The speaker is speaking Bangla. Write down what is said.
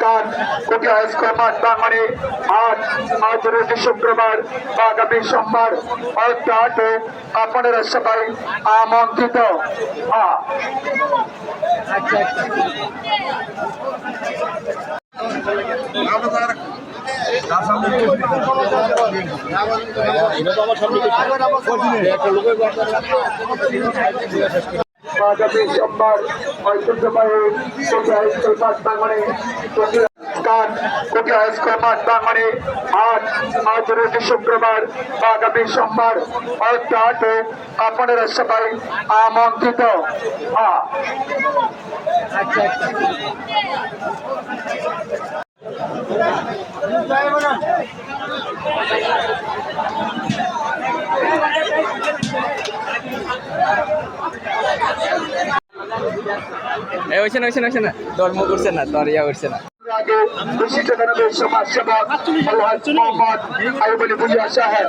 স্থান কোটি হাইস্কুল মাঠ বাঙালি আজ রোজ শুক্রবার আগামী সোমবার অর্থাৎ আপনারা সবাই আমন্ত্রিত। আগামী সোমবার ঐতিহ্যবাহী কোটি হাইস্কুল মাঠ বাঙালি স্থান কোটি হাইস্কুল মাঠ বাঙালি আজ রোজ শুক্রবার আগামী সোমবার অর্থাৎ আপনারা সবাই আমন্ত্রিত। হয়েছে না ধর্ম করছে না তোর ইয়া করছে না বিশিষ্ট সমাজসেবক আলহাজ মোহাম্মদ আইয়ুব আলী ভুঁইয়া সাহেব।